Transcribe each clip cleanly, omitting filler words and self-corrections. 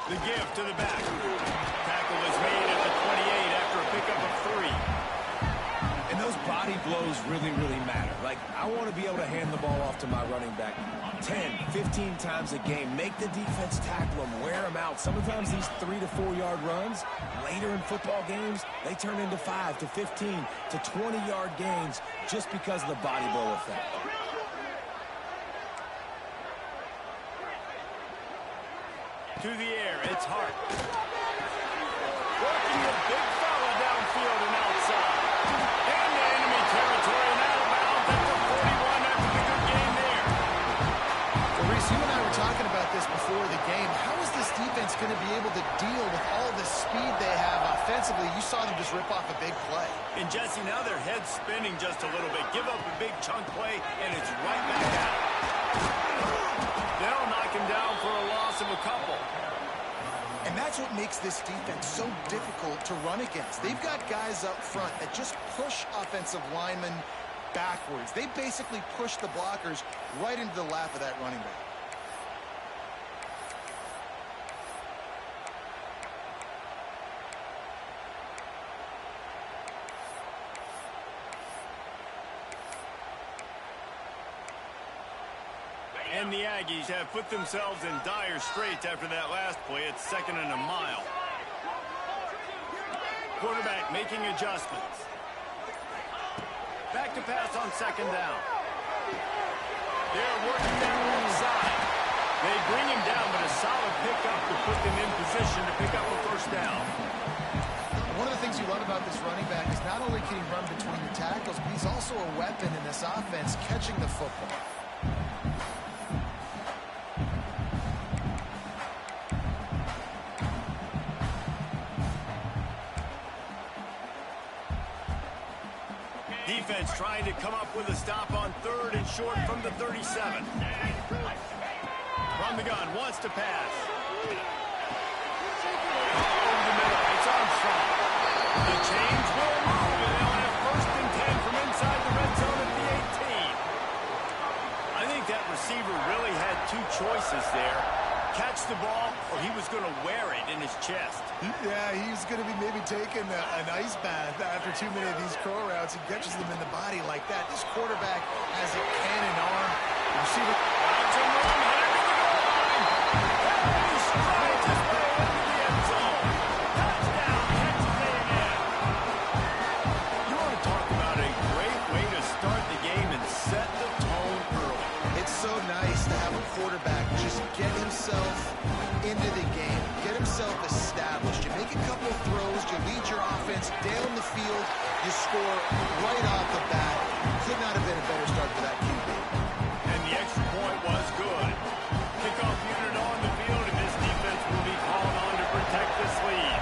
The give to the back. Tackle is made at the 28 after a pickup of 3. And those body blows really, really matter. Like, I want to be able to hand the ball off to my running back 10, 15 times a game. Make the defense tackle them, wear them out. Sometimes these 3 to 4 yard runs, later in football games, they turn into 5 to 15 to 20 yard gains just because of the body blow effect. To the air, it's Hart. Working the big fella downfield and outside. Into enemy territory and out of bounds at the 41 after the good game there. Well, Reese, you and I were talking about this before the game. How is this defense going to be able to deal with all the speed they have offensively? You saw them just rip off a big play. And Jesse, now their head's spinning just a little bit. Give up a big chunk play, and it's right back out. They'll knock him down for a loss of a couple. And that's what makes this defense so difficult to run against. They've got guys up front that just push offensive linemen backwards. They basically push the blockers right into the lap of that running back. And the Aggies have put themselves in dire straits after that last play. It's 2nd and a mile. Quarterback making adjustments. Back to pass on 2nd down. They're working that left side. They bring him down, but a solid pickup to put them in position to pick up a 1st down. One of the things you love about this running back is not only can he run between the tackles, but he's also a weapon in this offense catching the football. Defense trying to come up with a stop on 3rd and short from the 37. From the gun, wants to pass. Over the middle, it's Armstrong. The change will move, and they'll have 1st and 10 from inside the red zone at the 18. I think that receiver really had 2 choices there. Catch the ball, or he was going to wear it in his chest. Yeah, he's going to be maybe taking an ice bath after too many of these curl routes. He catches them in the body like that. This quarterback has a cannon arm. Receiver. That's a run, headed to the goal line. And he strides his way into the end zone. Touchdown, Texas A&M. You want to talk about a great way to start the game and set the tone early. It's so nice to have a quarterback just get himself into the game, get himself established. You make a couple of throws, you lead your offense down the field, you score right off the bat. Could not have been a better start for that QB. And the extra point was good. Kickoff unit on the field, and this defense will be called on to protect this lead.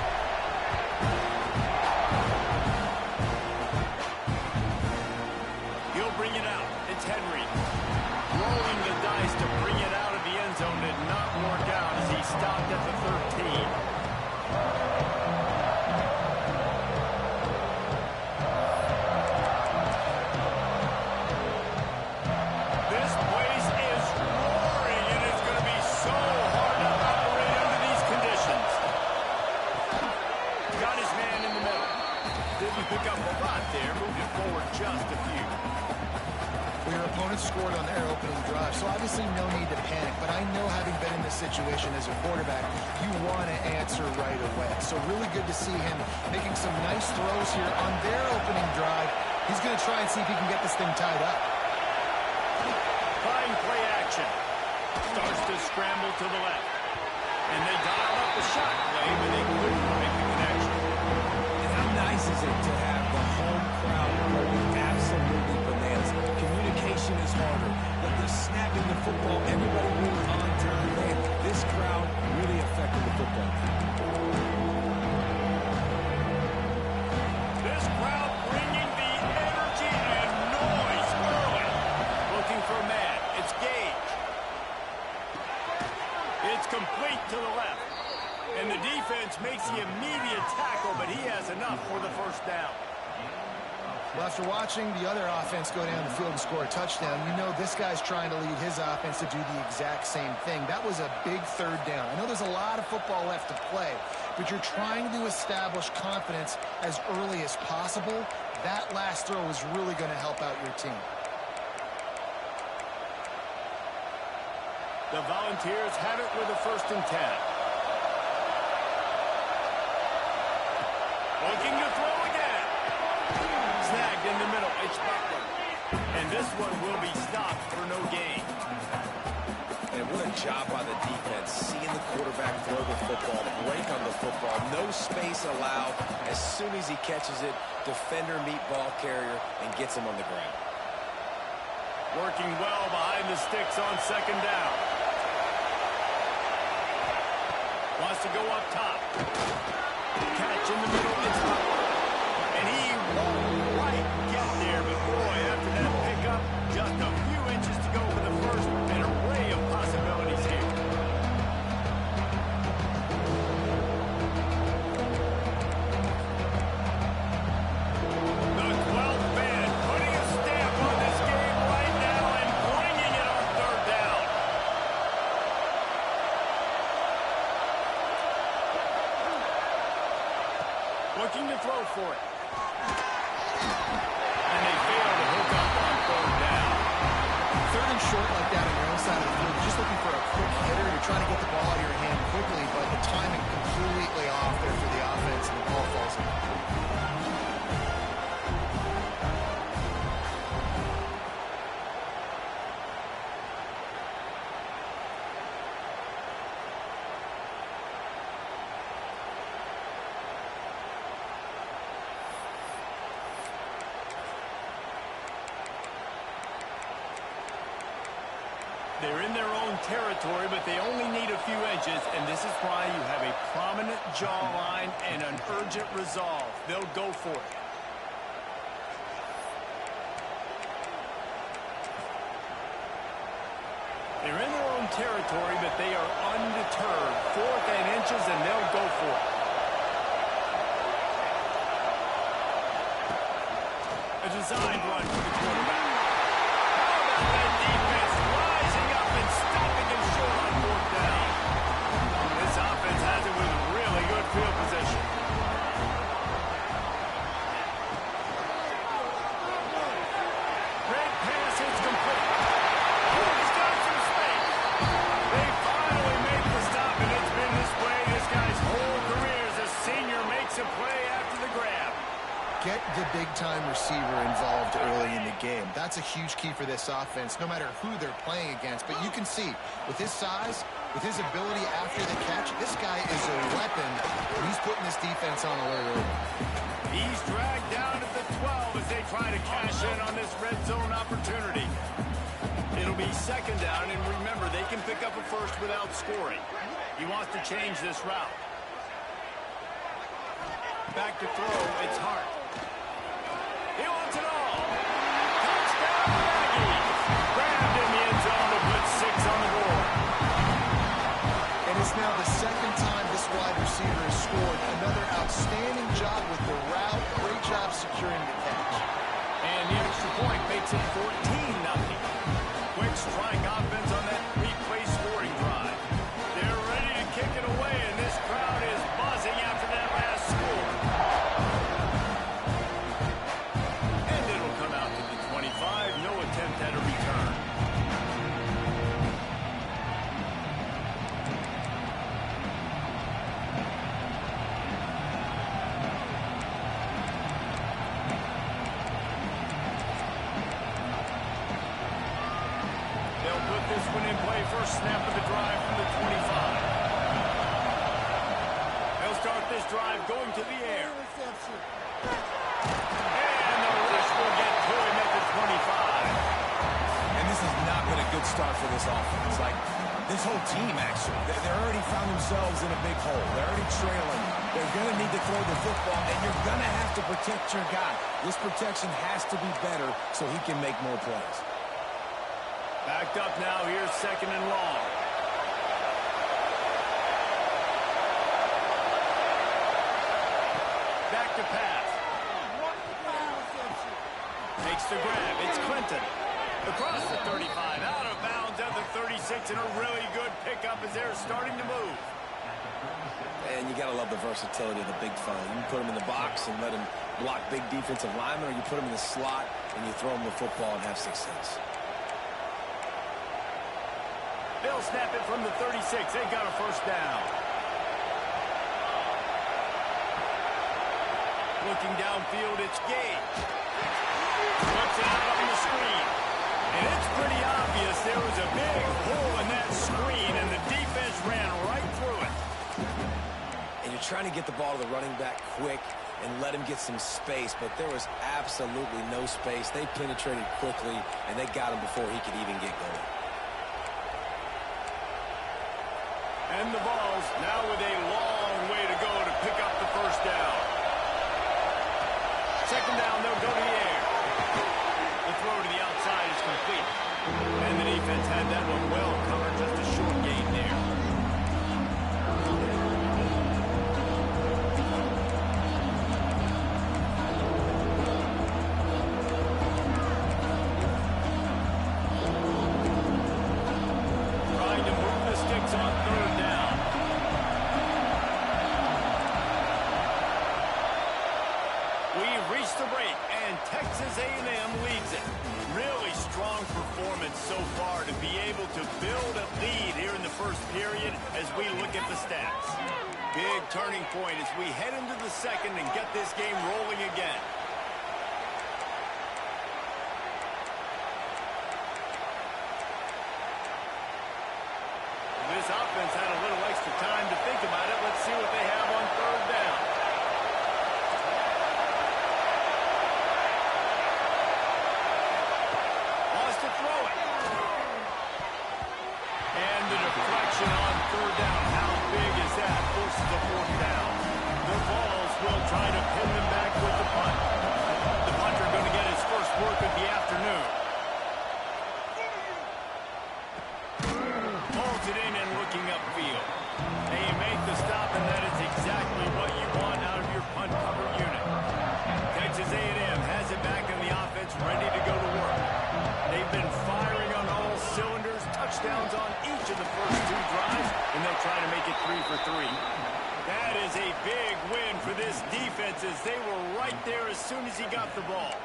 He'll bring it out. It's Henry. Rolling the dice to bring it out of the end zone did not work out as he stopped at the 13. This place is roaring, and it's going to be so hard to operate under these conditions. Got his man in the middle. Didn't pick up a lot there, moved it forward just a few. Your opponent scored on their opening drive, so obviously no need to panic. But I know, having been in this situation as a quarterback, you want to answer right away. So really good to see him making some nice throws here on their opening drive. He's going to try and see if he can get this thing tied up. Fine play action. Starts to scramble to the left. And they dial up the shot play, but they couldn't make the connection. And how nice is it to have the home crowd going absolutely bananas? Communication is harder, but the snapping the football, everybody really on time. Man, this crowd really affected the football game. This crowd bringing the energy and noise early. Looking for a man. It's Gage. It's complete to the left. And the defense makes the immediate tackle, but he has enough for the 1st down. Well, after watching the other offense go down the field and score a touchdown, you know this guy's trying to lead his offense to do the exact same thing. That was a big third down. I know there's a lot of football left to play, but you're trying to establish confidence as early as possible. That last throw is really going to help out your team. The Volunteers have it with a 1st and 10. Looking to throw again. Snagged in the middle. It's Butler. And this one will be stopped for no gain. And what a job by the defense. Seeing the quarterback throw the football, break on the football, no space allowed. As soon as he catches it, defender meet ball carrier and gets him on the ground. Working well behind the sticks on 2nd down. Wants to go up top. Catch in the middle. It's Butler. And he won't quite get there. But boy, after that pickup, just a few inches to go for the first. An array of possibilities here. The 12th man putting a stamp on this game right now and bringing it on 3rd down. Looking to throw for it. And they fail to hook up on 3rd down. 3rd and short like that on your own side of the field, you're just looking for a quick hitter. You're trying to get the ball out of your hand quickly, but the timing completely off there for the offense, and the ball falls in. They're in their own territory, but they only need a few inches, and this is why you have a prominent jawline and an urgent resolve. They'll go for it. They're in their own territory, but they are undeterred. 4th and inches, and they'll go for it. A designed run for the quarterback. How about that defense rising up and stopping him short on 4th down? This offense has it with really good field position. Great pass, it's complete. He's got some space. They finally make the stop, and it's been this way this guy's whole career as a senior makes a play after the grab. Get the big-time receiver involved early in the game. That's a huge key for this offense, no matter who they're playing against. But you can see, with his size, with his ability after the catch, this guy is a weapon, and he's putting this defense on alert early. He's dragged down at the 12 as they try to cash in on this red zone opportunity. It'll be 2nd down, and remember, they can pick up a first without scoring. He wants to change this route. Back to throw, it's Hart. He wants it all. Touchdown, Aggies. Grabbed in the end zone to put 6 on the board. And it's now the 2nd time this wide receiver has scored. Another outstanding job with the route. Great job securing the catch. And the extra point makes it 14-0. Quick strike offense on that 3-play scoring drive. They're ready to kick it away, and this crowd is buzzing after that last score. And it'll come out to the 25. No attempt at a return. They'll put this one in play. First snap of the drive from the 25. They'll start this drive going to the air. And the rush will get to him at the 25. And this has not been a good start for this offense. Like, this whole team, actually. They're already found themselves in a big hole. They're already trailing. They're going to need to throw the football, and you're going to have to protect your guy. This protection has to be better so he can make more plays. Backed up now. Here's 2nd and long. Back to pass. Takes the grab. It's Clinton. Across the 35, out of bounds at the 36, and a really good pickup as they're starting to move. And you got to love the versatility of the big fella. You can put him in the box and let him block big defensive linemen, or you put him in the slot and you throw him the football and have success. They'll snap it from the 36. They got a first down. Looking downfield, it's Gage. Puts it out on the screen. And it's pretty obvious there was a big hole in that screen, and the defense ran right through it. And you're trying to get the ball to the running back quick and let him get some space, but there was absolutely no space. They penetrated quickly, and they got him before he could even get going. And the Vols now with a long way to go to pick up the first down. Second down, they'll go to the air. The throw to the outside is complete. And the defense had that one well covered, just a short gain there. Trying to move the sticks on third down. We've reached the break, and Texas A&M leads it. Really strong performance so far to be able to build a lead here in the first period as we look at the stats. Big turning point as we head into the second and get this game rolling again. This offense had a little extra time to think about it. Let's see what they have on third down. To throw it. And the deflection on third down. How big is that? Forces a fourth down. The Vols will try to pin them back with the punt. The punter going to get his first work of the afternoon. Holds it in and looking upfield. They make the stop, and that is exactly what you want out of your punt cover unit. Texas A&M has it back in the offense, ready to go to work. They've been firing on all cylinders, touchdowns on each of the first two drives, and they'll try to make it 3 for 3. That is a big win for this defense as they were right there as soon as he got the ball.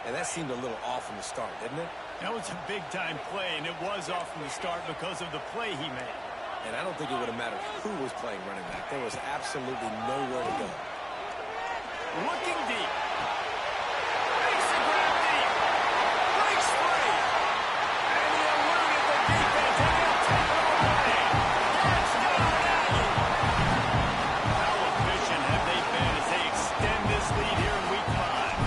And that seemed a little off from the start, didn't it? That was a big-time play, and it was off from the start because of the play he made. And I don't think it would have mattered who was playing running back. There was absolutely nowhere to go. Looking deep. Makes the grab deep. Breaks free. And he eluded the defense, and he'll take it away. Touchdown, Aggie. How efficient have they been as they extend this lead here in Week 5?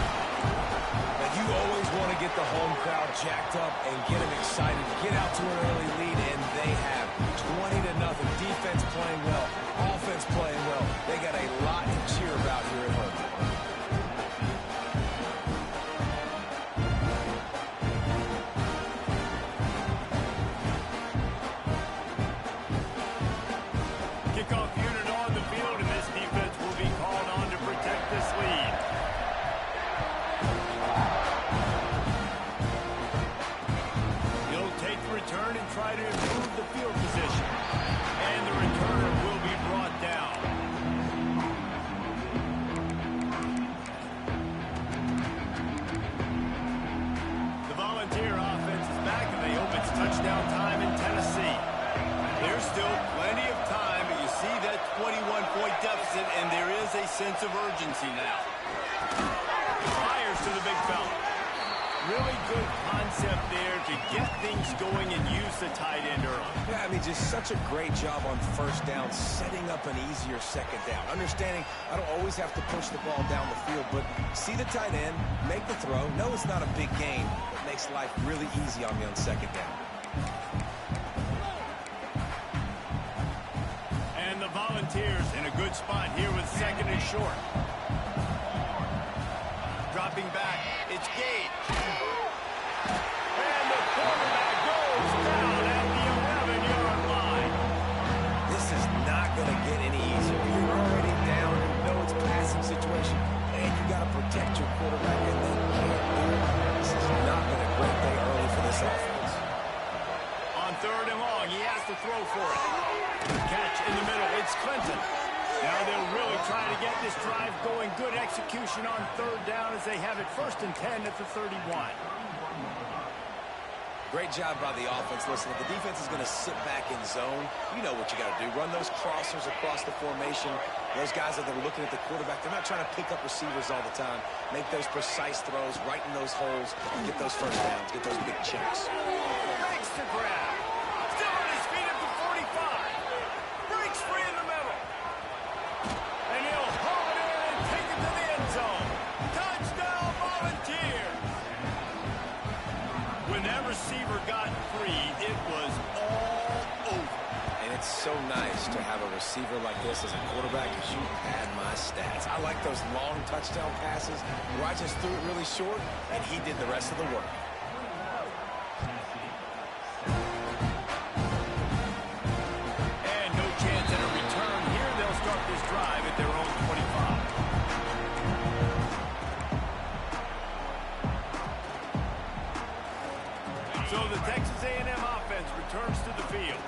Now, you always want to get the home crowd jacked up and get them excited, get out to an early lead, and they have 20-0. Defense playing well, offense playing well. They got a lot to cheer about here at home. Kickoff unit on the field, and this defense will be called on to protect this lead. He'll take the return and try to improve the field position. And the returner will be brought down. The Volunteer offense is back, and they hope it's touchdown time in Tennessee. There's still plenty of time, but you see that 21-point deficit, and there is a sense of urgency now. Fires to the big fella. Really good concept there to get things going and use the tight end early. Yeah, I mean, just such a great job on first down, setting up an easier second down. Understanding I don't always have to push the ball down the field, but see the tight end, make the throw. No, it's not a big gain. It makes life really easy on me on second down. And the Volunteers in a good spot here with second and short. Dropping back, it's Gage. And the quarterback goes down at the 11-yard line. This is not going to get any easier. You're already down. You know it's a passing situation. And you got to protect your quarterback. And In the middle, it's Clinton. Now they'll really try to get this drive going. Good execution on third down as they have it 1st and 10 at the 31. Great job by the offense. Listen, if the defense is going to sit back in zone, you know what you got to do. Run those crossers across the formation. Those guys that are looking at the quarterback, they're not trying to pick up receivers all the time. Make those precise throws right in those holes and get those first downs, get those big checks. Breaks the grab. Still on his feet at the 45. Breaks free in the middle. And he'll haul it in and take it to the end zone. Touchdown, Volunteers. When that receiver got free, it was all over. And it's so nice to have a receiver like this as a quarterback because you had my stats. I like those long touchdown passes where I just threw it really short and he did the rest of the work. And no chance at a return here. They'll start this drive at their own 25. So the Texas A&M offense returns to the field.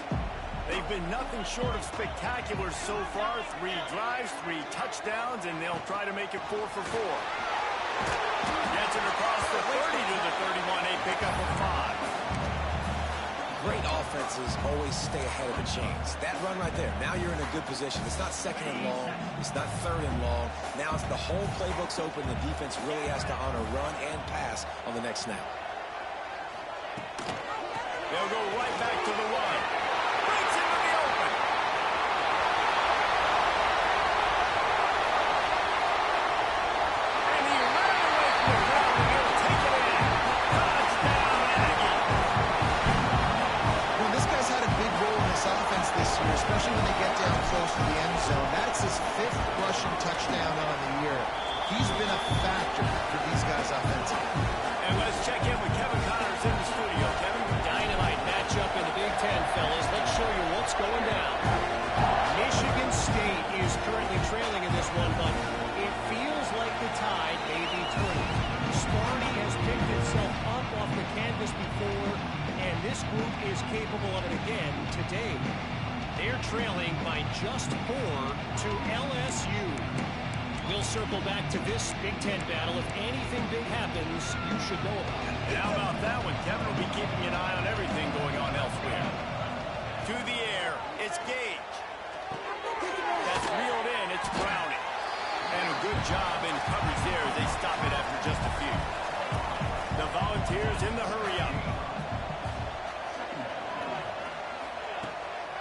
They've been nothing short of spectacular so far. 3 drives, 3 touchdowns, and they'll try to make it 4 for 4. Gets it across the 30 to the 31. A pickup of 5. Great offenses always stay ahead of the chains. That run right there, now you're in a good position. It's not 2nd and long. It's not 3rd and long. Now it's the whole playbook's open. The defense really has to honor run and pass on the next snap. They'll go right back to the run. Breaks into the open. And he ran away from the ground, and he'll take it in. Touchdown, Aggie. Well, this guy's had a big role in this offense this year, especially when they get down close to the end zone. That's his 5th rushing touchdown on the year. He's been a factor for these guys offensively. And let's check in with Kevin Connors in the studio. Kevin? Dynamite matchup in the Big Ten, fellas. Let's show you what's going down. Michigan State is currently trailing in this one, but it feels like the tide may be turning. Sparty has picked itself up off the canvas before, and this group is capable of it again today. They're trailing by just 4 to LSU. We'll circle back to this Big Ten battle. If anything big happens, you should know about it. And how about that one? Kevin will be keeping an eye on everything going on elsewhere. To the air, it's Gage. That's reeled in, it's Browning. And a good job in coverage there as they stop it after just a few. The Volunteers in the hurry-up.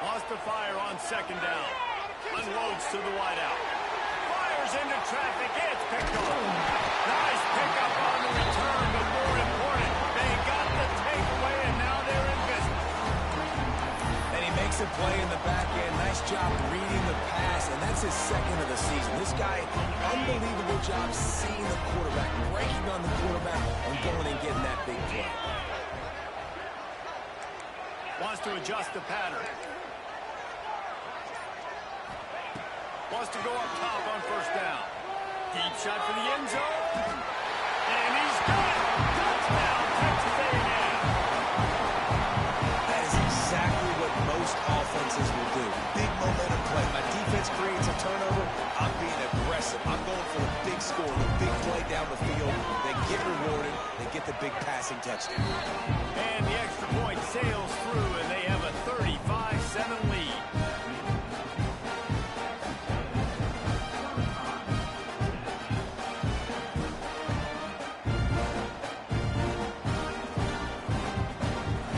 Lost the fire on 2nd down. Unloads to the wideout. Fires into traffic. It's picked up. Nice pickup on the return, but more important, they got the takeaway, and now they're in business. And he makes a play in the back end. Nice job reading the pass, and that's his 2nd of the season. This guy, unbelievable job seeing the quarterback, breaking on the quarterback, and going and getting that big play. Wants to adjust the pattern. Wants to go up top on 1st down. Deep shot for the end zone. And he's got it. Touchdown, Texas A&M. That is exactly what most offenses will do. Big momentum play. My defense creates a turnover. I'm being aggressive. I'm going for the big score, the big play down the field. They get rewarded. They get the big passing touchdown. And the extra point sails through, and they have a 35-7 lead.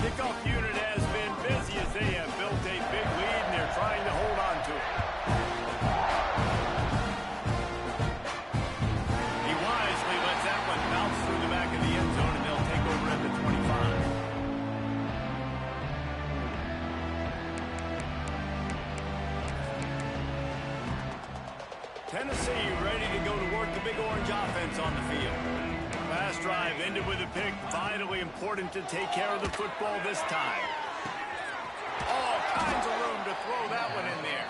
Kickoff unit has been busy as they have built a big lead, and they're trying to hold on to it. He wisely lets that one bounce through the back of the end zone, and they'll take over at the 25. Tennessee ready to go to work the Big Orange offense on the field. Last drive ended with a pick. Vitally important to take care of the football this time. All kinds of room to throw that one in there.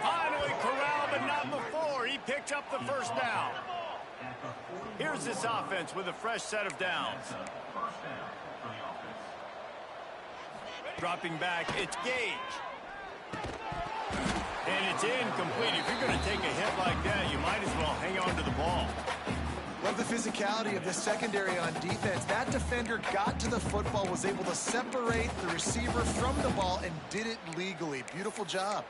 Finally corralled, but not before. He picked up the 1st down. Here's this offense with a fresh set of downs. Dropping back, it's Gage. It's incomplete. If you're going to take a hit like that, you might as well hang on to the ball. Love the physicality of the secondary on defense. That defender got to the football, was able to separate the receiver from the ball, and did it legally. Beautiful job.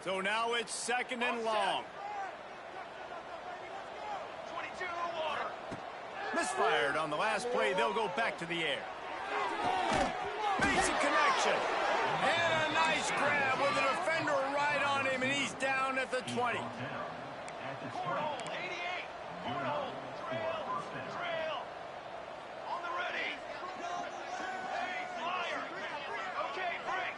So now it's 2nd and long. Misfired on the last play. They'll go back to the air. Basic connection. And a nice grab with a defender right on him, and he's down at the 20. Cornhole, 88. Cornhole, trail. On the ready. Hey, flyer. Okay, break.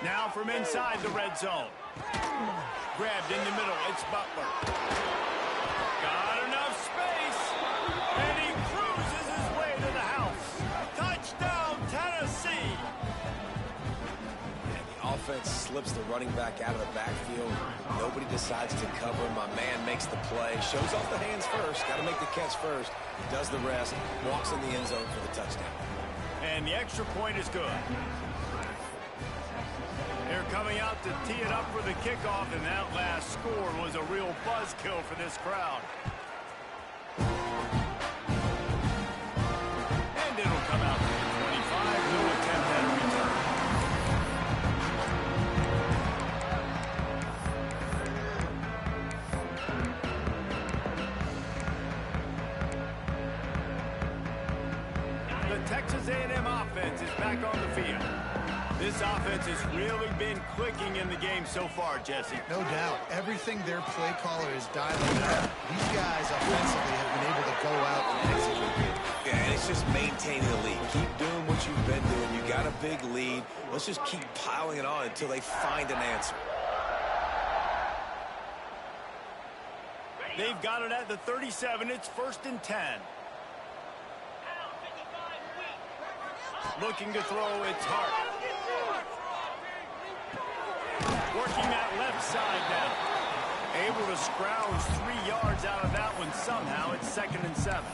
Now from inside the red zone. Grabbed in the middle. It's Butler. Got enough space. And he cruises his way to the house. Touchdown, Tennessee. And the offense slips the running back out of the backfield. Nobody decides to cover. My man makes the play. Shows off the hands first. Got to make the catch first. Does the rest. Walks in the end zone for the touchdown. And the extra point is good. They're coming out to tee it up for the kickoff, and that last score was a real buzzkill for this crowd. And it'll come out to the 25. No attempt at a return. The Texas A&M offense is back on the field. This offense has really been clicking in the game so far, Jesse. No doubt. Everything their play caller is dialing up. These guys offensively have been able to go out and execute. Yeah, and it's just maintaining the lead. Keep doing what you've been doing. You got a big lead. Let's just keep piling it on until they find an answer. They've got it at the 37. It's 1st and 10. Looking to throw, it's Hart. Working that left side now. Able to scrounge 3 yards out of that one somehow. It's 2nd and 7.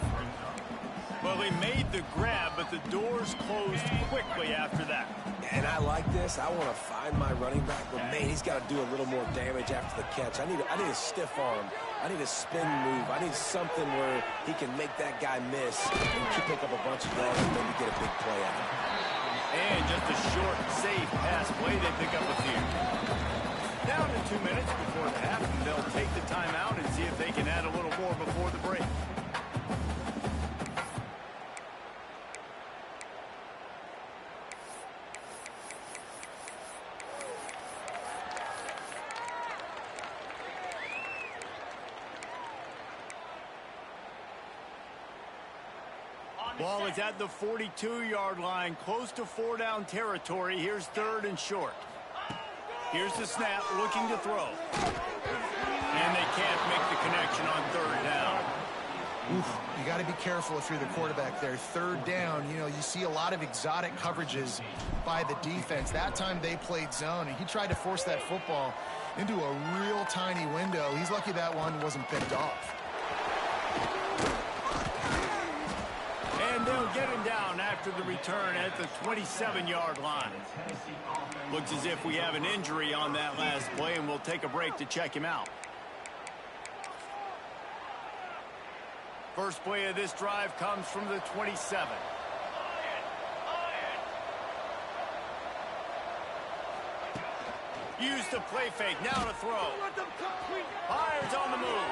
Well, he made the grab, but the doors closed quickly after that. And I like this. I want to find my running back, but man, he's got to do a little more damage after the catch. I need a stiff arm. I need a spin move. I need something where he can make that guy miss and pick up a bunch of yards and maybe get a big play out of it. And just a short, safe pass play. They pick up a few. Down to 2 minutes before the half, and they'll take the timeout and see if they can add a little more before the break. Ball is at the 42-yard line, close to 4-down territory. Here's 3rd and short. Here's the snap, looking to throw. And they can't make the connection on 3rd down. Oof, you got to be careful if you're the quarterback there. 3rd down, you know, you see a lot of exotic coverages by the defense. That time they played zone, and he tried to force that football into a real tiny window. He's lucky that one wasn't picked off. And they'll get him down after the return at the 27-yard line. Looks as if we have an injury on that last play, and we'll take a break to check him out. First play of this drive comes from the 27. Use the play fake, now to throw. Fires on the move.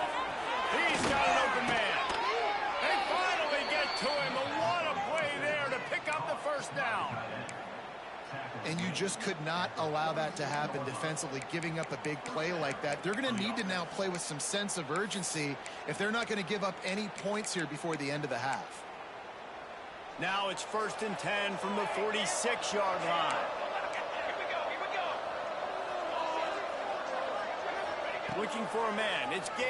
He's got an open man. They finally get to him, and what a play there to pick up the 1st down. And you just could not allow that to happen defensively, giving up a big play like that. They're going to need to now play with some sense of urgency if they're not going to give up any points here before the end of the half. Now it's 1st and 10 from the 46-yard line. Looking for a man. It's Gage.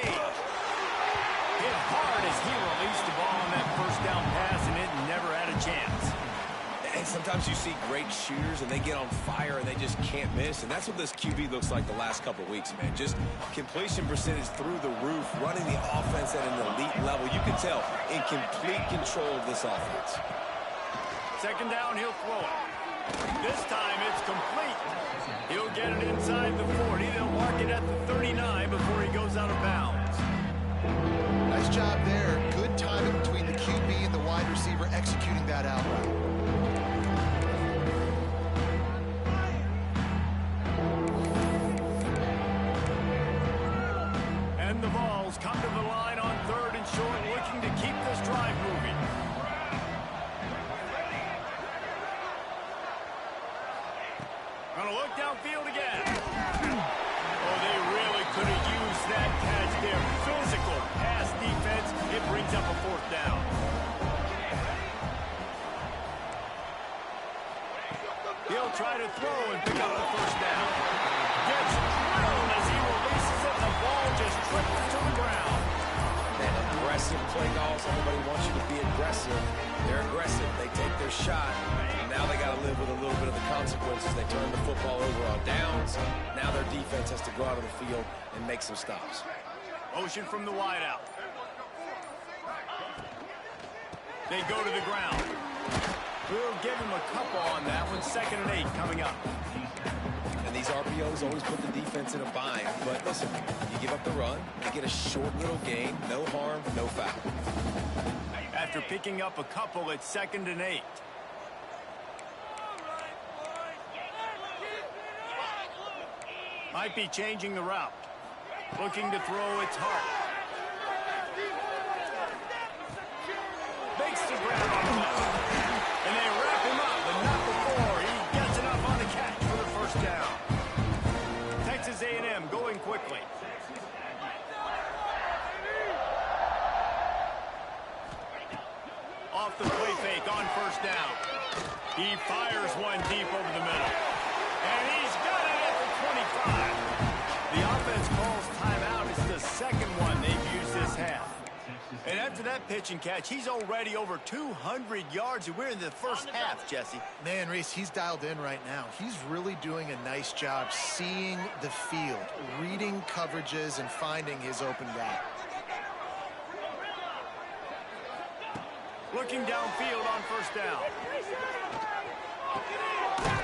Hit hard as he released the ball on that 1st down pass, and it never had a chance. And sometimes you see great shooters, and they get on fire, and they just can't miss. And that's what this QB looks like the last couple of weeks, man. Just completion percentage through the roof, running the offense at an elite level. You can tell in complete control of this offense. Second down, he'll throw it. This time it's complete. He'll get it inside the 40. They'll mark it at the 39 before he goes out of bounds. Nice job there. Good timing between the QB and the wide receiver executing that out route. And the Vols come to the line on 3rd and short, looking to keep this drive moving. Gonna look downfield again. Oh, they really could have used that catch there. Physical pass defense. It brings up a 4th down. He'll try to throw and pick up the 1st down. Gets drilled as he releases it. The ball just trickles to the ground. That aggressive play calls. Everybody wants you to be aggressive. They're aggressive. They take their shot. Now they got to live with a little bit of the consequences. They turn the football over on downs. Now their defense has to go out of the field and make some stops. Motion from the wideout. They go to the ground. We'll give him a couple on that one. 2nd and 8 coming up. And these RPOs always put the defense in a bind. But listen, you give up the run, you get a short little gain, no harm, no foul. After picking up a couple, it's 2nd and 8. Might be changing the route. Looking to throw its heart. Makes the grab on the ball. And they wrap him up, but not before he gets enough on the catch for the 1st down. Texas A&M going quickly. Off the play fake on 1st down. He fires one deep over the middle. And he's got it at the 25. The offense calls timeout. It's the 2nd one they've used this half. And after that pitch and catch, he's already over 200 yards, and we're in the 1st half, Jesse. Man, Reese, he's dialed in right now. He's really doing a nice job seeing the field, reading coverages, and finding his open gap. Looking downfield on 1st down.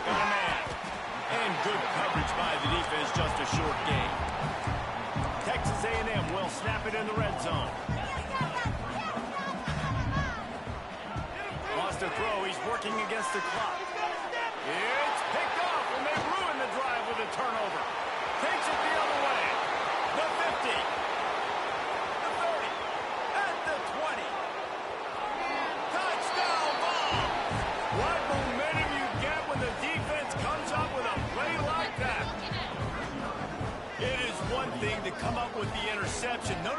Got a man. And good coverage by the defense, just a short gain. Texas A&M will snap it in the red zone. Lost a throw. He's working against the clock. It's picked off, and they ruin the drive with a turnover. Takes it the other way. The 50. The 30. At the 20. Touchdown ball. What momentum you get when the defense comes up with a play like that. It is one thing to come up with the interception. No,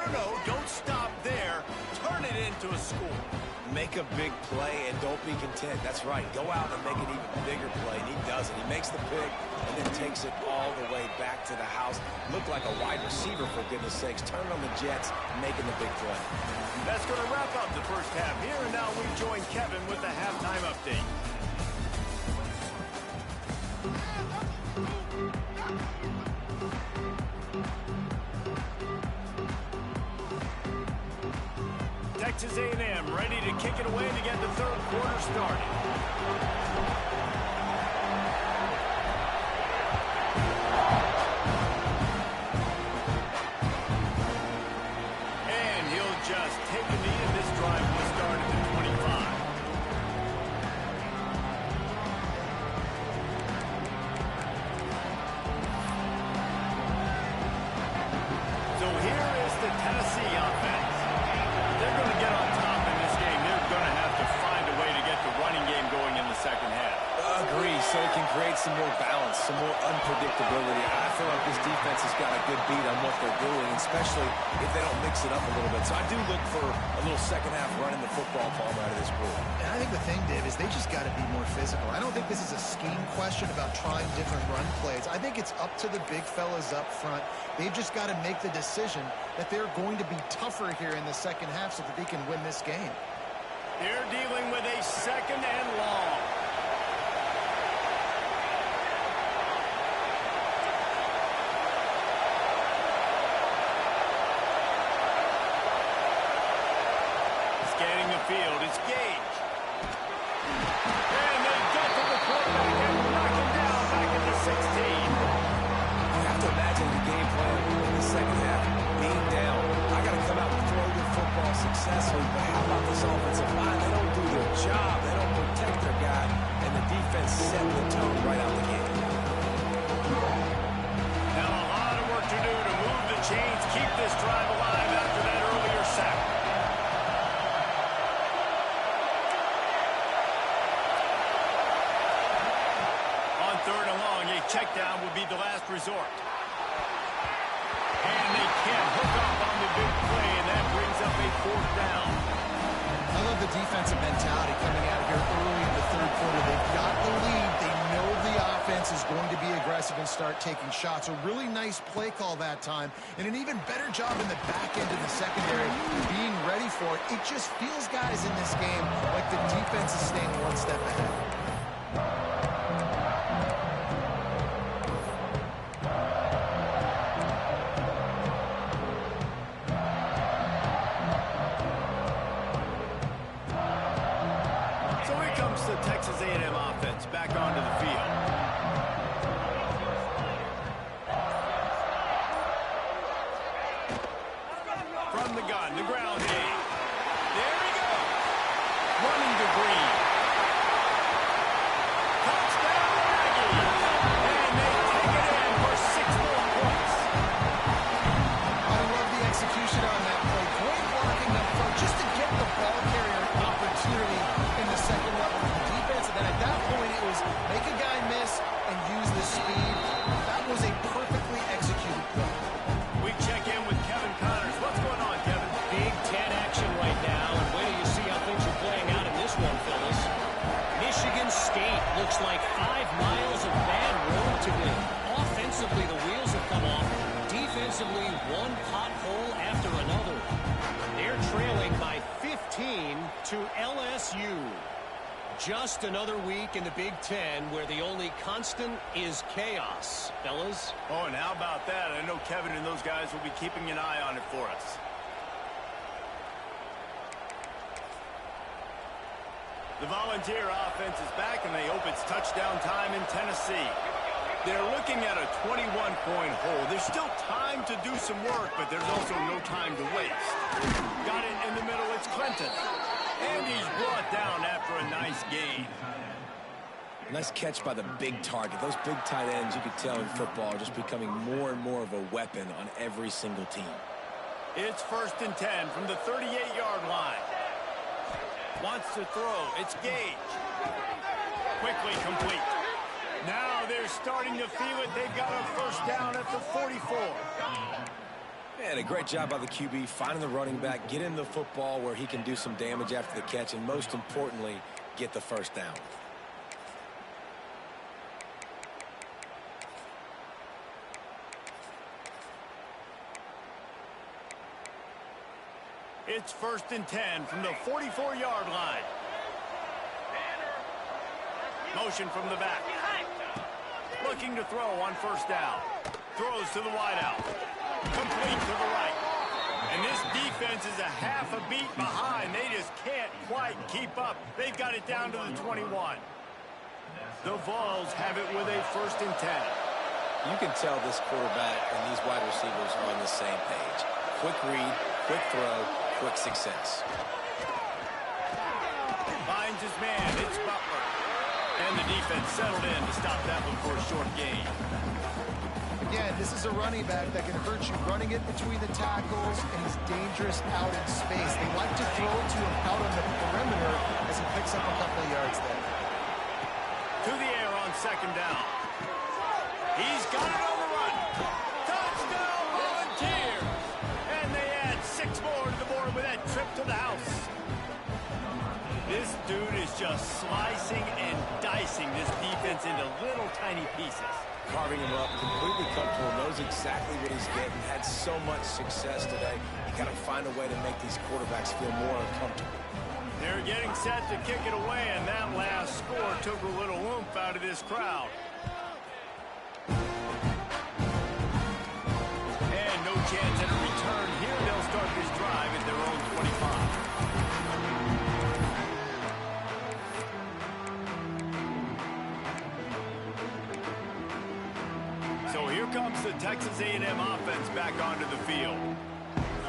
don't stop there. Turn it into a score. Make a big play and don't be content. That's right. Go out and make an even bigger play. And he does it. He makes the pick and then takes it all the way back to the house. Looked like a wide receiver, for goodness sakes. Turning on the Jets, making the big play. That's going to wrap up the 1st half here. And now we join Kevin with the halftime update. Texas A&M ready to kick it away to get the 3rd quarter started. And he'll just take a knee, and this drive will start at the 25. So here is the Tennessee offense. They're going to get on top in this game. They're going to have to find a way to get the running game going in the 2nd half. Agree, so it can create some more balance, some more unpredictability. I feel like this defense has got a good beat on what they're doing, especially if they don't mix it up a little bit. So I do look for a little 2nd half running the football ball out of this group. And I think the thing, Dave, is they just got to be more physical. I don't think this is a scheme question about trying different run plays. I think it's up to the big fellas up front. They've just got to make the decision that they're going to be tougher here in the 2nd half so that they can win this game. They're dealing with a 2nd and long. check down would be the last resort. And they can't hook up on the big play, and that brings up a 4th down. I love the defensive mentality coming out here early in the third quarter. They've got the lead. They know the offense is going to be aggressive and start taking shots. A really nice play call that time, and an even better job in the back end of the secondary being ready for it. It just feels, guys, in this game like the defense is staying one step ahead. The Texas A&M offense back onto the field. From the gun, the ground game. There he goes. Running to Green. Touchdown, Aggies. And they take it in for 6 more points. I love the execution on that play. Great blocking up front just to get the ball carrier an opportunity in the second level of the defense. And then at that point, it was make a guy miss and use the speed. That was a perfectly executed play. We check in with Kevin Connors. What's going on, Kevin? Big Ten action right now, and wait till you see how things are playing out in this one, fellas. Michigan State looks like 5 miles of bad road today. Offensively, the wheels have come off. Defensively, one pothole after another. They're trailing by 15 to LSU. Just another week in the Big Ten where the only constant is chaos, fellas. Oh, and how about that? I know Kevin and those guys will be keeping an eye on it for us. The Volunteer offense is back, and they hope it's touchdown time in Tennessee. They're looking at a 21-point hole. There's still time to do some work, but there's also no time to waste. Got it in the middle. It's Clinton. And he's brought down after a nice gain. Nice catch by the big target. Those big tight ends, you could tell in football, are just becoming more and more of a weapon on every single team. It's 1st and 10 from the 38-yard line. Wants to throw. It's Gage. Quickly complete. Now they're starting to feel it. They've got a 1st down at the 44. Man, a great job by the QB, finding the running back, getting the football where he can do some damage after the catch, and most importantly, get the 1st down. It's 1st and 10 from the 44-yard line. Motion from the back. Looking to throw on 1st down. Throws to the wideout. Complete to the right. And this defense is a half a beat behind. They just can't quite keep up. They've got it down to the 21. The Vols have it with a 1st and 10. You can tell this quarterback and these wide receivers are on the same page. Quick read, quick throw, quick success. Finds his man. It's Butler. And the defense settled in to stop that one for a short gain. Again, this is a running back that can hurt you running it between the tackles, and he's dangerous out in space. They like to throw it to him out on the perimeter as he picks up a couple of yards there. To the air on 2nd down. He's got it on the run. Touchdown, Volunteers! And they add 6 more to the board with that trip to the house. This dude is just slicing and dicing this defense into little tiny pieces. Carving him up, completely comfortable, knows exactly what he's getting, had so much success today. You got to find a way to make these quarterbacks feel more uncomfortable. They're getting set to kick it away, and that last score took a little oomph out of this crowd. And no chance at a return here. They'll start this drive at their own 25. So here comes the Texas A&M offense back onto the field.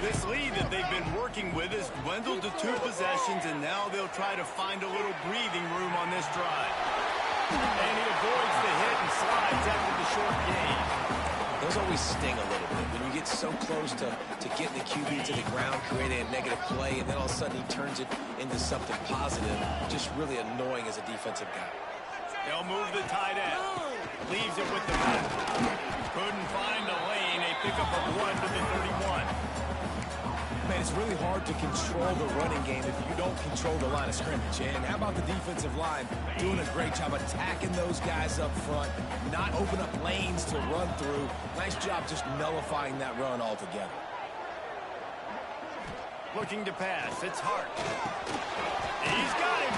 This lead that they've been working with has dwindled to 2 possessions, and now they'll try to find a little breathing room on this drive. And he avoids the hit and slides after the short gain. Those always sting a little bit when you get so close to getting the QB to the ground, creating a negative play, and then all of a sudden he turns it into something positive. Just really annoying as a defensive guy. They'll move the tight end. Leaves it with the back. Couldn't find a lane. A pickup of 1 to the 31. Man, it's really hard to control the running game if you don't control the line of scrimmage. And how about the defensive line doing a great job attacking those guys up front, not open up lanes to run through. Nice job just nullifying that run altogether. Looking to pass. It's Hart. He's got him.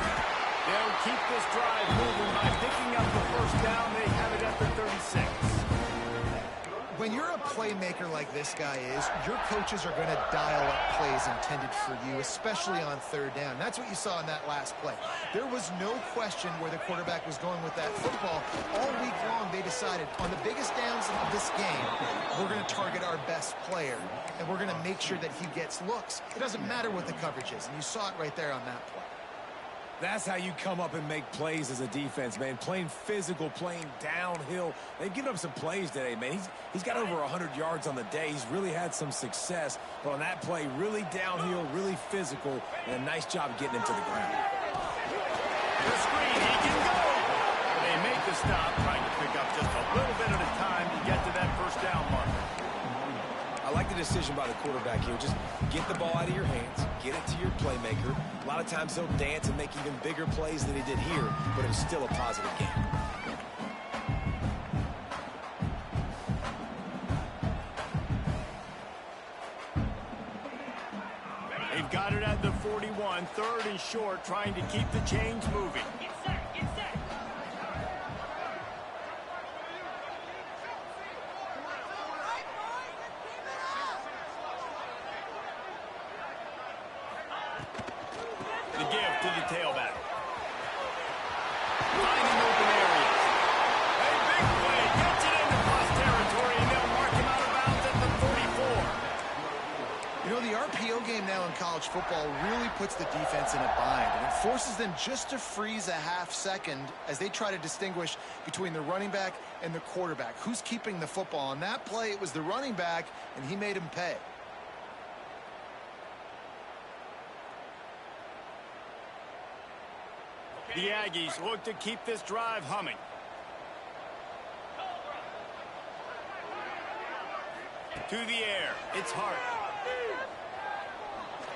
They'll keep this drive moving by picking up the first down. They have it at the 36. When you're a playmaker like this guy is, your coaches are going to dial up plays intended for you, especially on third down. That's what you saw in that last play. There was no question where the quarterback was going with that football. All week long, they decided, on the biggest downs of this game, we're going to target our best player, and we're going to make sure that he gets looks. It doesn't matter what the coverage is, and you saw it right there on that play. That's how you come up and make plays as a defense, man. Playing physical, playing downhill. They've given up some plays today, man. He's got over 100 yards on the day. He's really had some success. But on that play, really downhill, really physical, and a nice job getting him to the ground. The screen, he can go. They make the stop, trying to pick up just a little bit at a time to get to that first down mark. I like the decision by the quarterback here. Just get the ball out of your hands, get it to your playmaker. A lot of times he'll dance and make even bigger plays than he did here, but it was still a positive game. They've got it at the 41, third and short, trying to keep the chains moving. Get set, get set. The give to the tailback. Finding open areas. A big play. Gets it into plus territory, and they'll mark him out of bounds at the 34. You know, the RPO game now in college football really puts the defense in a bind, and it forces them just to freeze a half second as they try to distinguish between the running back and the quarterback. Who's keeping the football? On that play, it was the running back, and he made him pay. The Aggies look to keep this drive humming. To the air. It's Hart.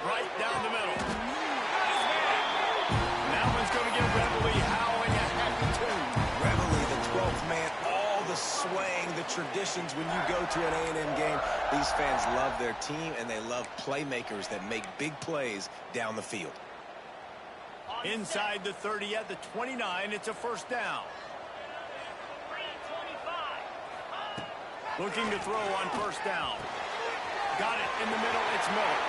Right down the middle. That one's going to get Reveille howling a happy tune. Reveille, the 12th man, all the swaying, the traditions when you go to an A&M game. These fans love their team, and they love playmakers that make big plays down the field. Inside the 30 at the 29, it's a first down. Looking to throw on first down. Got it in the middle, it's Miller.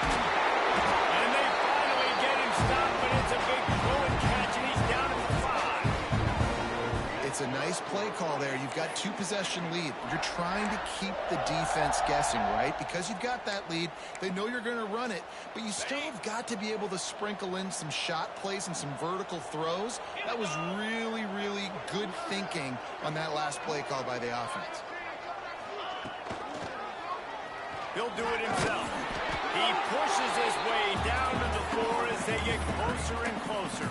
And they finally get him stopped, but it's a big throw and catch, and he's down at the 5. It's a nice play call there. You've got two-possession lead. You're trying to keep the defense guessing, right? Because you've got that lead, they know you're going to run it, but you still have got to be able to sprinkle in some shot plays and some vertical throws. That was really, really good thinking on that last play call by the offense. He'll do it himself. He pushes his way down to the floor as they get closer and closer.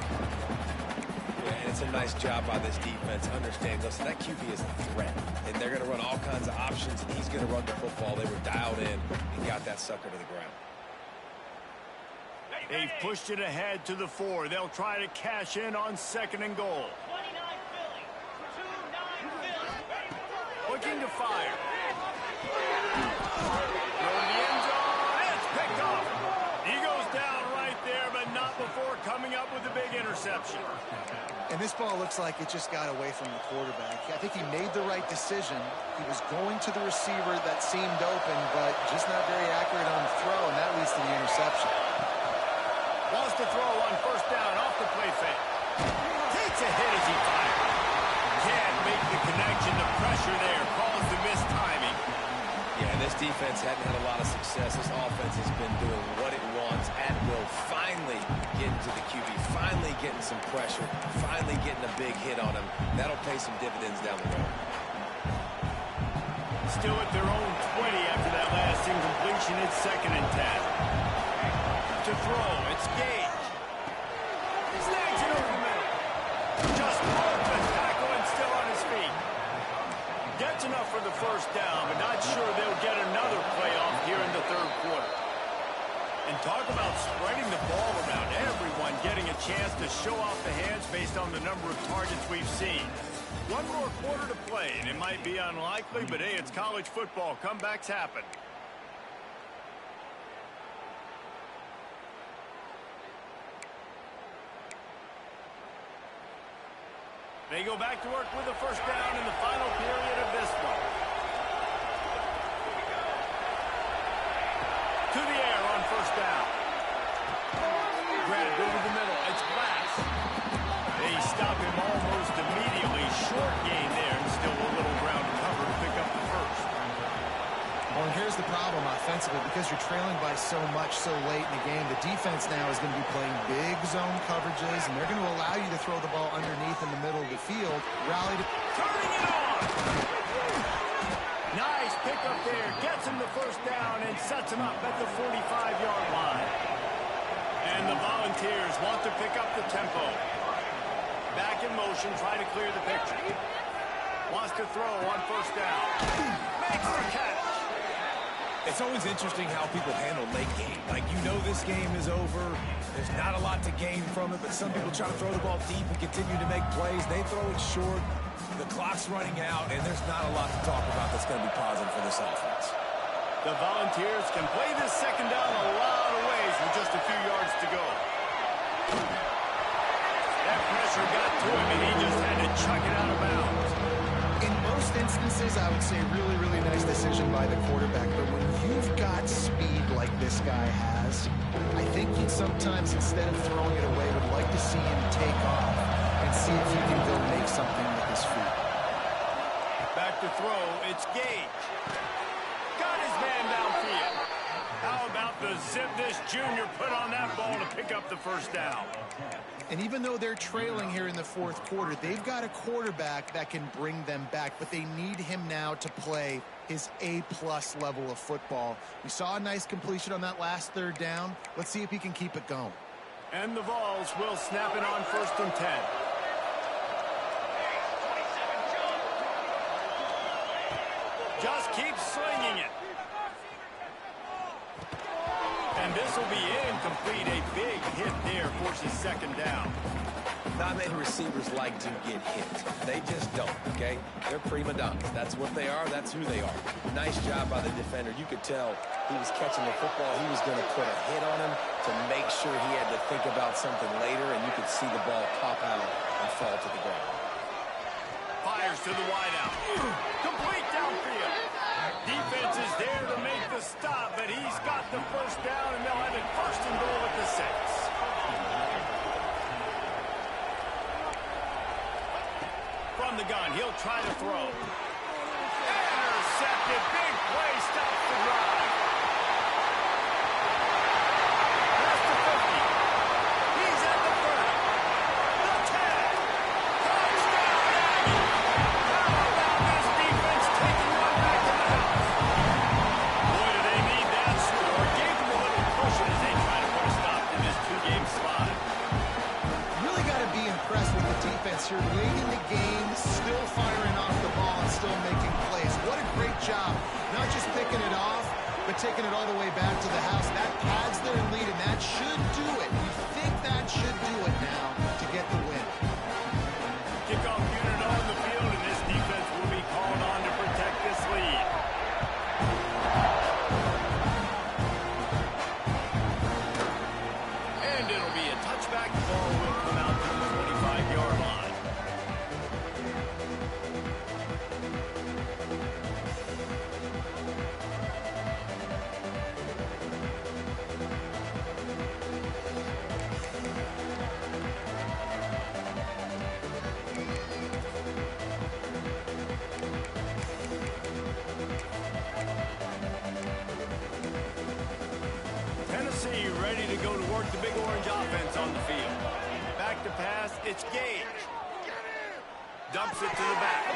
Yeah, and it's a nice job by this defense. Understand, listen, that QB is a threat, and they're going to run all kinds of options, and he's going to run the football. They were dialed in and got that sucker to the ground. They've pushed it ahead to the 4. They'll try to cash in on second and goal. 29 Philly. 29 Philly. Looking to fire. Throwing the end zone. It's picked off. He goes down right there, but not before coming up with a big interception. And this ball looks like it just got away from the quarterback. I think he made the right decision. He was going to the receiver that seemed open, but just not very accurate on the throw, and that leads to the interception. Wants to throw on first down off the play fake. Takes a hit as he fires. Can't make the connection. The pressure there caused the missed timing. Yeah, this defense hadn't had a lot of success. This offense has been doing what it wants at will. Finally getting to the QB. Finally getting some pressure. Finally getting a big hit on him. That'll pay some dividends down the road. Still at their own 20 after that last incompletion. It's second and 10. To throw, it's Gage. Snags it over the middle. Just broke the tackle and still on his feet. Gets enough for the first down, but not sure they'll get another playoff here in the third quarter. And talk about spreading the ball around, everyone getting a chance to show off the hands based on the number of targets we've seen. One more quarter to play, and it might be unlikely, but hey, it's college football. Comebacks happen. They go back to work with a first down in the final period of this one. To the air on first down. Grabbed over the middle. It's Glass. They stop him almost immediately. Short gain there and still a little ground to cover to pick up the first. Well, and here's the problem offensively. Because you're trailing by so much so late in the game, the defense now is going to be playing big zone coverages, and they're going to allow you to throw the ball underneath in the middle of the field. Rally to... Turning it on! Nice pickup there. Gets him the first down and sets him up at the 45-yard line. And the Volunteers want to pick up the tempo. Back in motion, trying to clear the picture. Wants to throw on first down. Makes the catch. It's always interesting how people handle late game. Like, you know this game is over. There's not a lot to gain from it, but some people try to throw the ball deep and continue to make plays. They throw it short. The clock's running out, and there's not a lot to talk about that's going to be positive for this offense. The Volunteers can play this second down a lot of ways with just a few yards to go. That pressure got to him, and he just had to chuck it out of bounds. In most instances, I would say really, really nice decision by the quarterback. But when you've got speed like this guy has, I think he sometimes, instead of throwing it away, would like to see him take off and see if he can go make something with his feet. Back to throw, it's Gage. Got his man downfield. How about the zip this junior put on that ball to pick up the first down? And even though they're trailing here in the fourth quarter, they've got a quarterback that can bring them back, but they need him now to play his A-plus level of football. We saw a nice completion on that last third down. Let's see if he can keep it going. And the Vols will snap it on 1st and 10. Just keep slinging it. And this will be incomplete. A big hit there forces second down. Not many receivers like to get hit. They just don't, okay? They're prima donnas. That's what they are. That's who they are. Nice job by the defender. You could tell he was catching the football. He was going to put a hit on him to make sure he had to think about something later, and you could see the ball pop out and fall to the ground. Fires to the wideout. Complete downfield. Defense is there to make the stop, but he's got the first down, and they'll have it 1st and goal at the 6. From the gun, he'll try to throw. Intercepted. Big play stops the drive. Past the 50. He's at the 30. The 10. Touchdown, Aggie. How about this defense taking one back to the house? Boy, do they need that score. Gave them a little cushion as they try to put a stop to this two-game slide. Really got to be impressed with the defense here. Late in the game, still firing off the ball and still making plays. What a great job. Not just picking it off, but taking it all the way back to the house. That pads their lead, and that should do it. You think that should do it now to get the win. Kickoff unit on the field, and this defense will be called on to protect this lead. And it'll be a touchback. The ball will come out to the 25-yard line. Tennessee ready to go to work the big orange offense on the field. Back to pass, it's Gage. Dumps it to the back.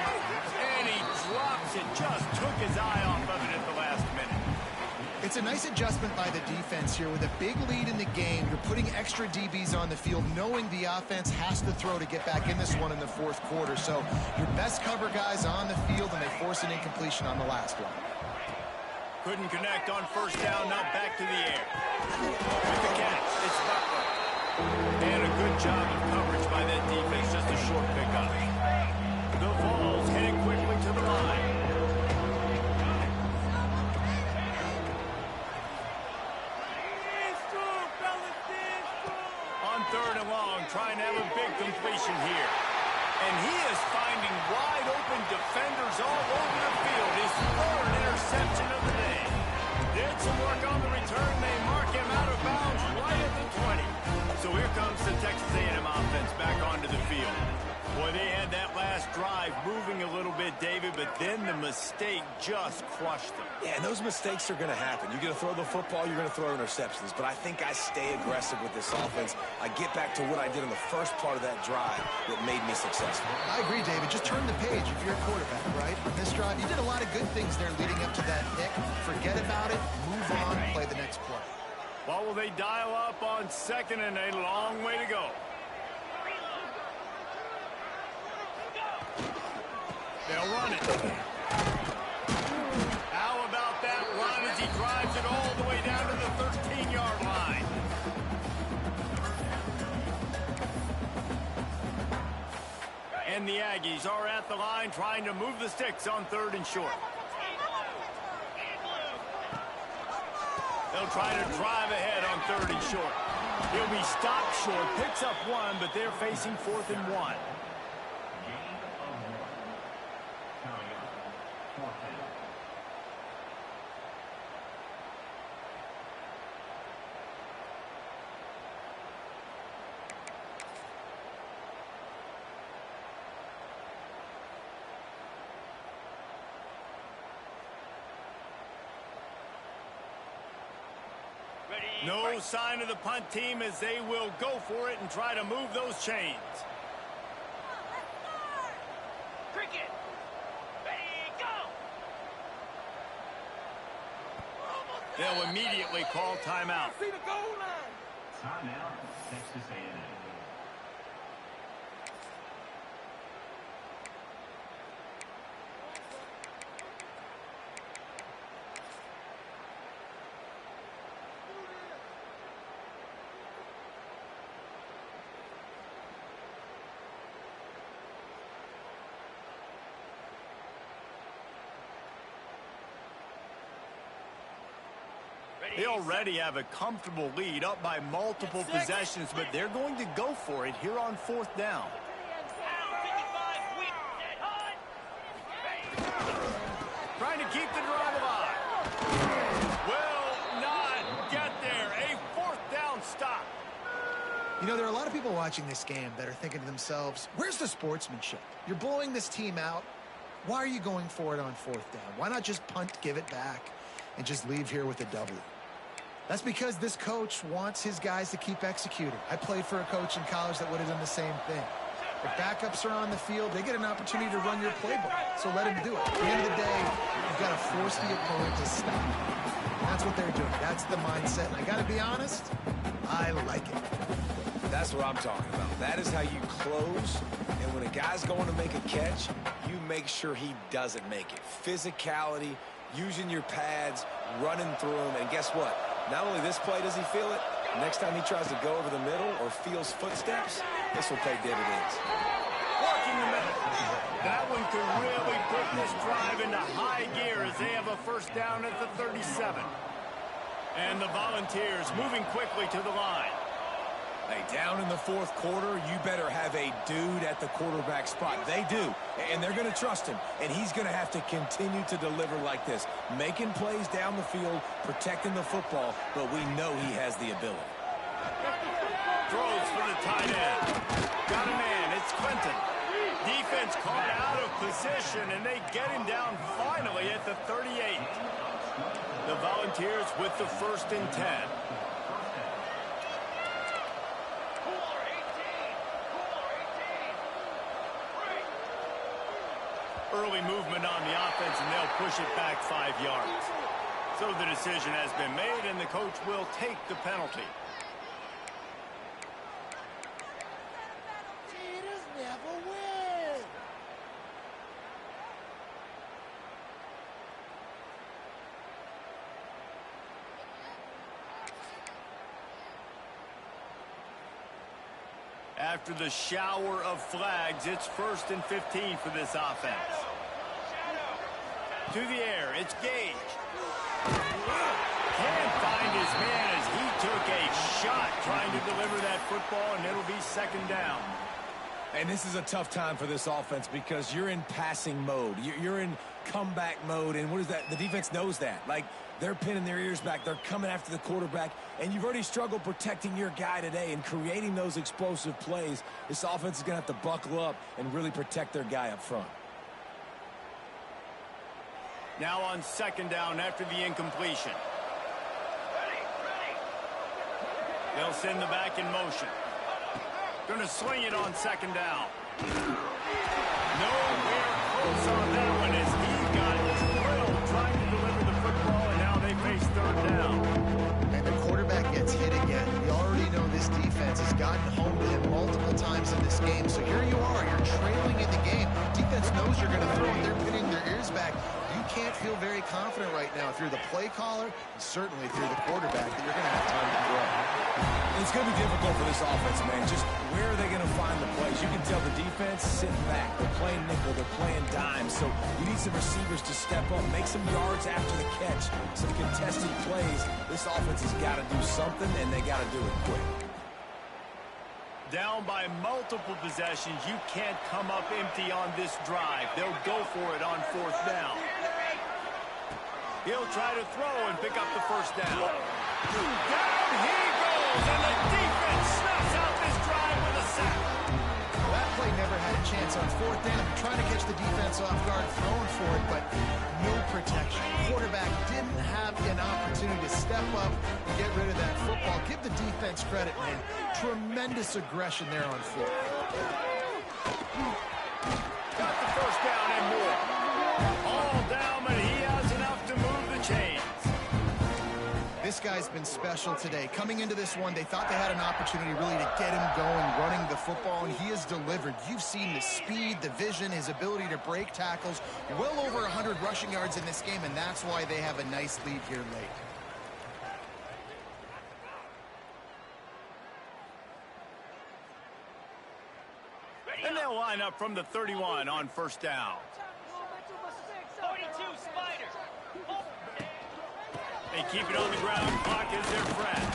And he drops it. Just took his eye off of it at the last minute. It's a nice adjustment by the defense here. With a big lead in the game, you're putting extra DBs on the field, knowing the offense has to throw to get back in this one in the fourth quarter. So your best cover guys on the field, and they force an incompletion on the last one. Couldn't connect on first down, now back to the air. With the catch, it's Butler. And a good job of coverage by that defense, just a short pickup. The Vols heading quickly to the line. On third and long, trying to have a big completion here. And he is finding wide open defenders all over the field. His third interception of the day. Did some work on the return. They mark him out of bounds right at the 20. So here comes the Texas A&M offense back onto the field. Boy, they had that last drive moving a little bit, David, but then the mistake just crushed them. Yeah, and those mistakes are going to happen. You're going to throw the football, you're going to throw interceptions. But I think I stay aggressive with this offense. I get back to what I did in the first part of that drive that made me successful. I agree, David. Just turn the page if you're a quarterback, right? On this drive, you did a lot of good things there leading up to that pick. Forget about it, move on, play the next play. Well, will they dial up on second and a long way to go? They'll run it. How about that run as he drives it all the way down to the 13-yard line? And the Aggies are at the line trying to move the sticks on third and short. They'll try to drive ahead on third and short. He'll be stopped short, picks up one, but they're facing 4th and 1. No sign of the punt team as they will go for it and try to move those chains. Cricket. Ready, go. They'll immediately call timeout. See the goal line. Timeout, Texas A&M. They already have a comfortable lead up by multiple possessions, but they're going to go for it here on 4th down. Trying to keep the drive alive. Will not get there. A 4th down stop. You know, there are a lot of people watching this game that are thinking to themselves, where's the sportsmanship? You're blowing this team out. Why are you going for it on 4th down? Why not just punt, give it back, and just leave here with a W? That's because this coach wants his guys to keep executing. I played for a coach in college that would have done the same thing. If backups are on the field, they get an opportunity to run your playbook, so let him do it. At the end of the day, you've got to force the opponent to stop. And that's what they're doing. That's the mindset. And I got to be honest, I like it. That's what I'm talking about. That is how you close. And when a guy's going to make a catch, you make sure he doesn't make it. Physicality, using your pads, running through them. And guess what? Not only this play does he feel it, next time he tries to go over the middle or feels footsteps, this will pay dividends. Working the middle. That one could really put this drive into high gear as they have a first down at the 37. And the Volunteers moving quickly to the line. Hey, down in the 4th quarter, you better have a dude at the quarterback spot. They do, and they're going to trust him, and he's going to have to continue to deliver like this, making plays down the field, protecting the football, but we know he has the ability. Throws for the tight end. Got a man, it's Clinton. Defense caught out of position, and they get him down finally at the 38. The Volunteers with the 1st and 10. Early movement on the offense, and they'll push it back 5 yards. So the decision has been made, and the coach will take the penalty. Cheaters never win. After the shower of flags, it's 1st and 15 for this offense. To the air, it's Gage. Can't find his man as he took a shot trying to deliver that football, and it'll be 2nd down. And this is a tough time for this offense because you're in passing mode. You're in comeback mode, and what is that? The defense knows that. Like, they're pinning their ears back. They're coming after the quarterback, and you've already struggled protecting your guy today and creating those explosive plays. This offense is going to have to buckle up and really protect their guy up front. Now on 2nd down after the incompletion. They'll send the back in motion. Going to swing it on 2nd down. Nowhere close on that one as he got drilled trying to deliver the football, and now they face 3rd down. And the quarterback gets hit again. We already know this defense has gotten home to him multiple times in this game. So here you are. You're trailing in the game. Defense knows you're going to throw it. They're pinning their ears back. You can't feel very confident right now if you're the play caller, and certainly if you're the quarterback, that you're going to have time to throw. It's going to be difficult for this offense, man. Just where are they going to find the plays? You can tell the defense sitting back. They're playing nickel. They're playing dime. So you need some receivers to step up, make some yards after the catch, some contested plays. This offense has got to do something, and they got to do it quick. Down by multiple possessions, you can't come up empty on this drive. They'll go for it on 4th down. He'll try to throw and pick up the 1st down. Down he goes, and the defense snuffs out this drive with a sack. Well, that play never had a chance on 4th down. You're trying to catch the defense off guard, throwing for it, but no protection. Quarterback didn't have an opportunity to step up and get rid of that football. Give the defense credit, man. Tremendous aggression there on 4th. Got the 1st down and more. All down, but he has enough to move the chains. This guy's been special today. Coming into this one, they thought they had an opportunity really to get him going, running the football, and he has delivered. You've seen the speed, the vision, his ability to break tackles. Well over 100 rushing yards in this game, and that's why they have a nice lead here late. And they'll line up from the 31 on 1st down. 42 Spider. They keep it on the ground. Clock is their friend.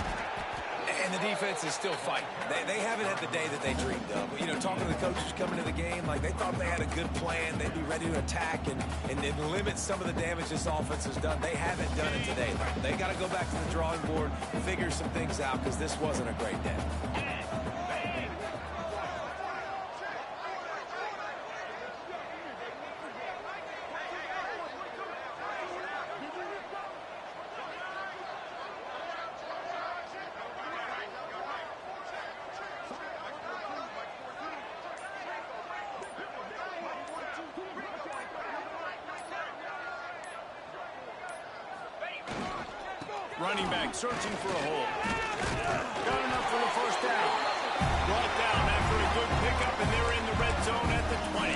And the defense is still fighting. They haven't had the day that they dreamed of. You know, talking to the coaches coming to the game, like they thought they had a good plan. They'd be ready to attack and limit some of the damage this offense has done. They haven't done it today. They got to go back to the drawing board and figure some things out because this wasn't a great day. Running back searching for a hole. Got enough for the 1st down. Brought down after a good pickup, and they're in the red zone at the 20.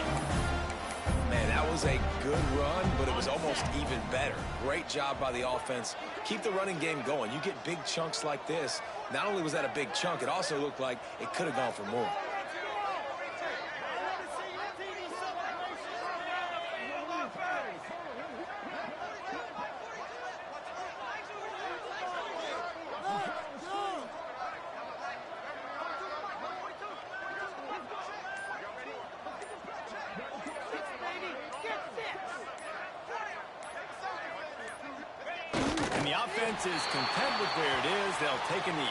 Man, that was a good run, but it was almost even better. Great job by the offense. Keep the running game going. You get big chunks like this. Not only was that a big chunk, it also looked like it could have gone for more. And the offense is content with where it is. They'll take a knee.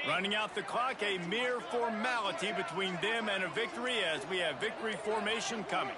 Running out the clock, a mere formality between them and a victory as we have victory formation coming.